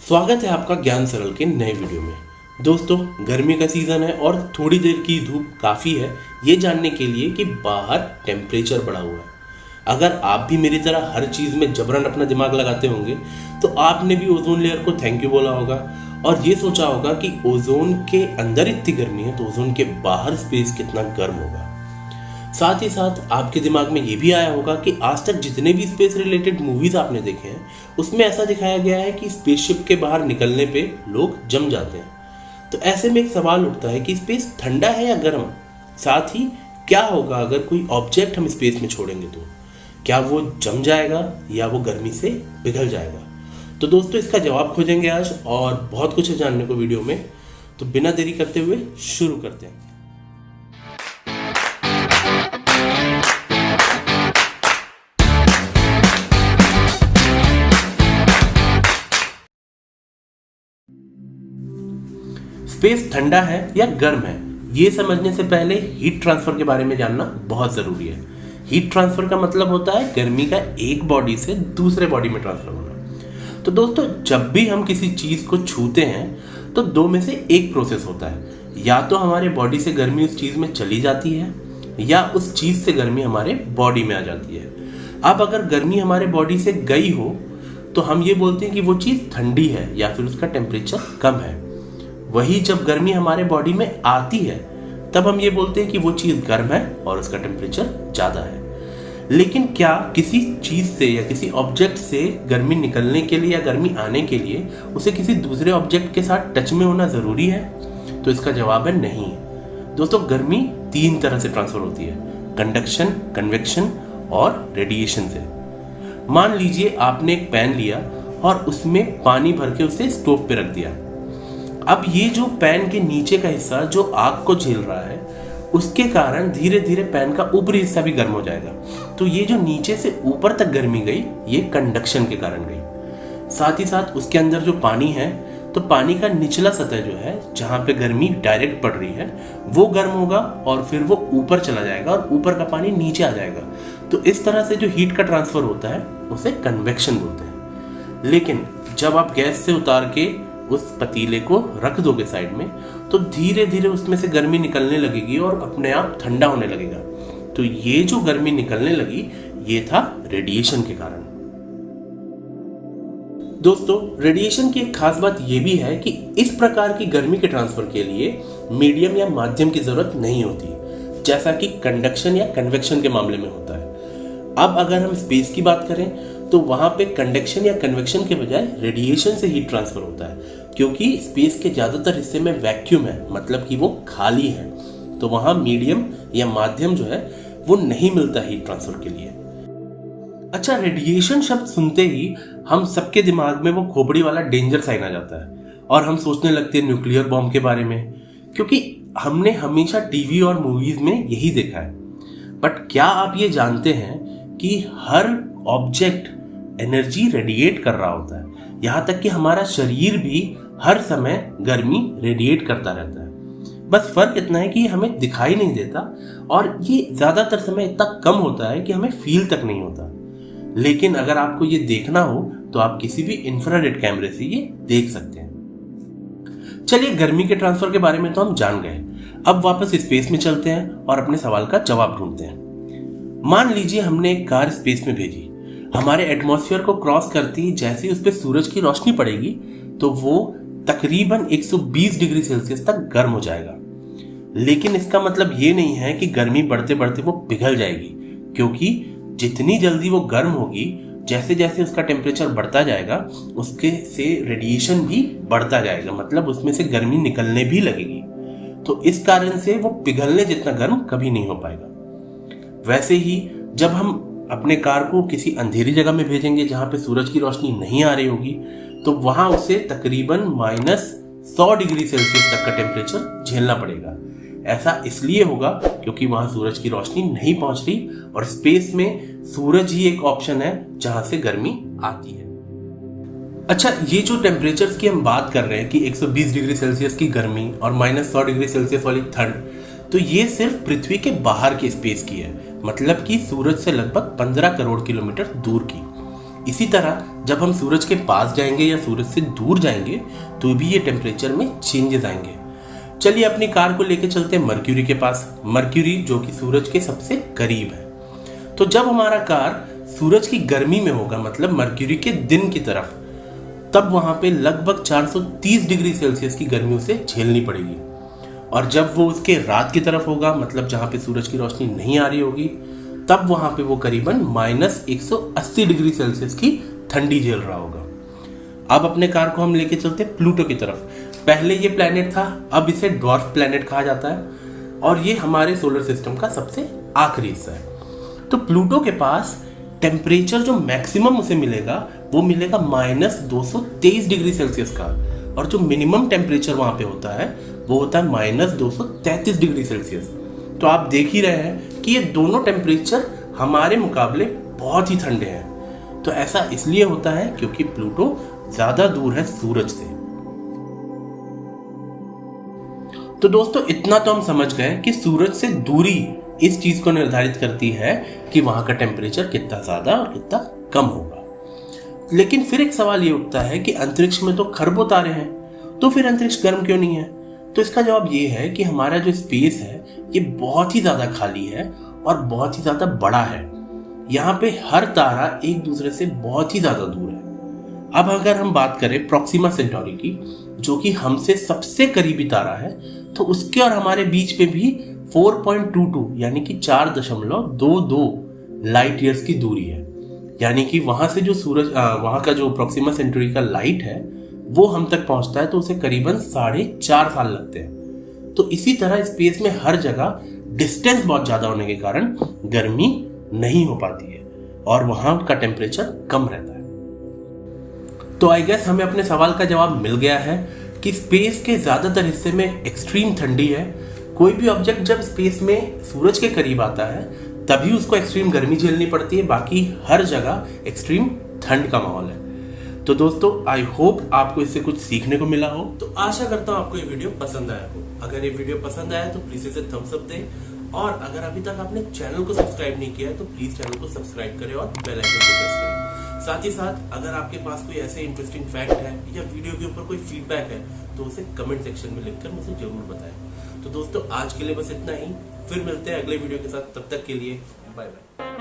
स्वागत है आपका ज्ञान सरल के नए वीडियो में। दोस्तों, गर्मी का सीज़न है और थोड़ी देर की धूप काफ़ी है ये जानने के लिए कि बाहर टेम्परेचर बढ़ा हुआ है। अगर आप भी मेरी तरह हर चीज़ में जबरन अपना दिमाग लगाते होंगे तो आपने भी ओजोन लेयर को थैंक यू बोला होगा और ये सोचा होगा कि ओजोन के अंदर इतनी गर्मी है तो ओजोन के बाहर स्पेस कितना गर्म होगा। साथ ही साथ आपके दिमाग में ये भी आया होगा कि आज तक जितने भी स्पेस रिलेटेड मूवीज आपने देखे हैं उसमें ऐसा दिखाया गया है कि स्पेसशिप के बाहर निकलने पे लोग जम जाते हैं। तो ऐसे में एक सवाल उठता है कि स्पेस ठंडा है या गर्म? साथ ही क्या होगा अगर कोई ऑब्जेक्ट हम स्पेस में छोड़ेंगे तो क्या वो जम जाएगा या वो गर्मी से पिघल जाएगा? तो दोस्तों, इसका जवाब खोजेंगे आज और बहुत कुछ है जानने को वीडियो में। तो बिना देरी करते हुए शुरू करते हैं। स्पेस ठंडा है या गर्म है ये समझने से पहले हीट ट्रांसफर के बारे में जानना बहुत ज़रूरी है। हीट ट्रांसफर का मतलब होता है गर्मी का एक बॉडी से दूसरे बॉडी में ट्रांसफर होना। तो दोस्तों, जब भी हम किसी चीज़ को छूते हैं तो दो में से एक प्रोसेस होता है। या तो हमारे बॉडी से गर्मी उस चीज़ में चली जाती है या उस चीज़ से गर्मी हमारे बॉडी में आ जाती है। अब अगर गर्मी हमारे बॉडी से गई हो तो हम ये बोलते हैं कि वो चीज़ ठंडी है या फिर उसका टेम्परेचर कम है। वही जब गर्मी हमारे बॉडी में आती है तब हम ये बोलते हैं कि वो चीज़ गर्म है और उसका टेम्परेचर ज़्यादा है। लेकिन क्या किसी चीज़ से या किसी ऑब्जेक्ट से गर्मी निकलने के लिए या गर्मी आने के लिए उसे किसी दूसरे ऑब्जेक्ट के साथ टच में होना ज़रूरी है? तो इसका जवाब है नहीं। दोस्तों, गर्मी तीन तरह से ट्रांसफ़र होती है, कंडक्शन, कन्वेक्शन और रेडिएशन से। मान लीजिए आपने एक पैन लिया और उसमें पानी भर के उसे स्टोव पे रख दिया। अब ये जो पैन के नीचे का हिस्सा जो आग को झेल रहा है उसके कारण धीरे धीरे पैन का ऊपरी हिस्सा भी गर्म हो जाएगा। तो ये जो नीचे से ऊपर तक गर्मी गई ये कंडक्शन के कारण गई। साथ ही साथ उसके अंदर जो पानी है तो पानी का निचला सतह जो है जहाँ पे गर्मी डायरेक्ट पड़ रही है वो गर्म होगा और फिर वो ऊपर चला जाएगा और ऊपर का पानी नीचे आ जाएगा। तो इस तरह से जो हीट का ट्रांसफर होता है उसे कन्वेक्शन बोलते हैं। लेकिन जब आप गैस से उतार के उस पतीले को रख दोगे साइड में तो धीरे धीरे उसमें से गर्मी निकलने लगेगी और अपने आप ठंडा होने लगेगा। तो ये जो गर्मी निकलने लगी ये था रेडिएशन के कारण। दोस्तों, रेडिएशन की एक खास बात ये भी है कि इस प्रकार की गर्मी के ट्रांसफर के लिए मीडियम या माध्यम की जरूरत नहीं होती, जैसा कि कंडक्शन या कन्वेक्शन के मामले में होता है। अब अगर हम स्पेस की बात करें तो वहां पे कंडक्शन या कन्वेक्शन के बजाय रेडिएशन से हीट ट्रांसफर होता है, क्योंकि स्पेस के ज़्यादातर हिस्से में वैक्यूम है, मतलब कि वो खाली है। तो वहां मीडियम या माध्यम जो है वो नहीं मिलता हीट ट्रांसफर के लिए। अच्छा, रेडिएशन शब्द सुनते ही हम सबके दिमाग में वो खोपड़ी वाला डेंजर साइन आ जाता है और हम सोचने लगते हैं न्यूक्लियर बॉम्ब के बारे में, क्योंकि हमने हमेशा टीवी और मूवीज में यही देखा है। बट क्या आप ये जानते हैं कि हर ऑब्जेक्ट एनर्जी रेडिएट कर रहा होता है? यहाँ तक कि हमारा शरीर भी हर समय गर्मी रेडिएट करता रहता है। बस फर्क इतना है कि ये हमें दिखाई नहीं देता और ये ज्यादातर समय इतना कम होता है कि हमें फील तक नहीं होता। लेकिन अगर आपको ये देखना हो तो आप किसी भी इंफ्रारेड कैमरे से ये देख सकते हैं। चलिए, गर्मी के ट्रांसफर के बारे में तो हम जान गए। अब वापस स्पेस में चलते हैं और अपने सवाल का जवाब ढूंढते हैं। मान लीजिए हमने एक कार स्पेस में भेजी। हमारे एटमॉस्फेयर को क्रॉस करती जैसे ही उस पर सूरज की रोशनी पड़ेगी तो वो तकरीबन 120 डिग्री सेल्सियस तक गर्म हो जाएगा। लेकिन इसका मतलब ये नहीं है कि गर्मी बढ़ते बढ़ते वो पिघल जाएगी, क्योंकि जितनी जल्दी वो गर्म होगी जैसे जैसे उसका टेम्परेचर बढ़ता जाएगा उसके से रेडिएशन भी बढ़ता जाएगा, मतलब उसमें से गर्मी निकलने भी लगेगी। तो इस कारण से वो पिघलने जितना गर्म कभी नहीं हो पाएगा। वैसे ही जब हम अपने कार को किसी अंधेरी जगह में भेजेंगे जहां पे सूरज की रोशनी नहीं आ रही होगी तो वहां उसे तकरीबन -100 डिग्री सेल्सियस तक का टेम्परेचर झेलना पड़ेगा। ऐसा इसलिए होगा क्योंकि वहां सूरज की रोशनी नहीं पहुंच रही और स्पेस में सूरज ही एक ऑप्शन है जहां से गर्मी आती है। अच्छा, ये जो टेम्परेचर की हम बात कर रहे हैं कि 120 डिग्री सेल्सियस की गर्मी और -100 डिग्री सेल्सियस वाली ठंड, तो ये सिर्फ पृथ्वी के बाहर की स्पेस की है, मतलब कि सूरज से लगभग 15 करोड़ किलोमीटर दूर की। इसी तरह जब हम सूरज के पास जाएंगे या सूरज से दूर जाएंगे तो भी ये टेम्परेचर में चेंजेस आएंगे। चलिए अपनी कार को लेके चलते हैं मर्क्यूरी के पास, मर्क्यूरी जो कि सूरज के सबसे करीब है। तो जब हमारा कार सूरज की गर्मी में होगा, मतलब मर्क्यूरी के दिन की तरफ, तब वहां पे लगभग 430 डिग्री सेल्सियस की गर्मी उसे झेलनी पड़ेगी। और जब वो उसके रात की तरफ होगा, मतलब जहां पे सूरज की रोशनी नहीं आ रही होगी, तब वहां पे वो करीबन -180 डिग्री सेल्सियस की ठंडी झेल रहा होगा। अब अपने कार को हम लेके चलते हैं प्लूटो की तरफ। पहले ये प्लैनेट था, अब इसे ड्वार्फ प्लैनेट कहा जाता है और ये हमारे सोलर सिस्टम का सबसे आखिरी हिस्सा है। तो प्लूटो के पास टेम्परेचर जो मैक्सिमम उसे मिलेगा वो मिलेगा -223 डिग्री सेल्सियस का, और जो मिनिमम टेम्परेचर वहां पे होता है वो होता है -233 डिग्री सेल्सियस। तो आप देख ही रहे हैं कि ये दोनों टेम्परेचर हमारे मुकाबले बहुत ही ठंडे हैं। तो ऐसा इसलिए होता है क्योंकि प्लूटो ज्यादा दूर है सूरज से। तो दोस्तों इतना तो हम समझ गए कि सूरज से दूरी इस चीज को निर्धारित करती है कि वहां का टेम्परेचर कितना ज्यादा और कितना कम होगा। लेकिन फिर एक सवाल ये उठता है कि अंतरिक्ष में तो खरबों तारे हैं, तो फिर अंतरिक्ष गर्म क्यों नहीं है? तो इसका जवाब ये है कि हमारा जो स्पेस है ये बहुत ही ज्यादा खाली है और बहुत ही ज्यादा बड़ा है। यहाँ पे हर तारा एक दूसरे से बहुत ही ज्यादा दूर है। अब अगर हम बात करें प्रॉक्सिमा सेंटोरी की, जो कि हमसे सबसे करीबी तारा है, तो उसके और हमारे बीच पे भी 4.22 यानी कि 4.22 लाइट ईयर्स की दूरी है। यानी कि वहां से जो वहां का जो प्रॉक्सिमा सेंटोरी का लाइट है वो हम तक पहुंचता है तो उसे करीबन 4.5 साल लगते हैं। तो इसी तरह स्पेस में हर जगह डिस्टेंस बहुत ज्यादा होने के कारण गर्मी नहीं हो पाती है और वहां का टेम्परेचर कम रहता है। तो आई गेस हमें अपने सवाल का जवाब मिल गया है कि स्पेस के ज्यादातर हिस्से में एक्सट्रीम ठंडी है। कोई भी ऑब्जेक्ट जब स्पेस में सूरज के करीब आता है तभी उसको एक्सट्रीम गर्मी झेलनी पड़ती है, बाकी हर जगह एक्सट्रीम ठंड का माहौल है। तो दोस्तों आई होप आपको इससे कुछ सीखने को मिला हो। तो आशा करता हूँ आपको ये वीडियो पसंद आया हो। अगर ये वीडियो पसंद आया तो प्लीज इसे थम्स अप दें, और अगर अभी तक आपने चैनल को सब्सक्राइब नहीं किया है तो प्लीज चैनल को सब्सक्राइब करें और बेल आइकन को प्रेस करें। साथ ही साथ अगर आपके पास कोई ऐसे इंटरेस्टिंग फैक्ट है या वीडियो के ऊपर कोई फीडबैक है तो उसे कमेंट सेक्शन में लिखकर मुझे जरूर बताएं। तो दोस्तों आज के लिए बस इतना ही, फिर मिलते हैं अगले वीडियो के साथ। तब तक के लिए बाय बाय।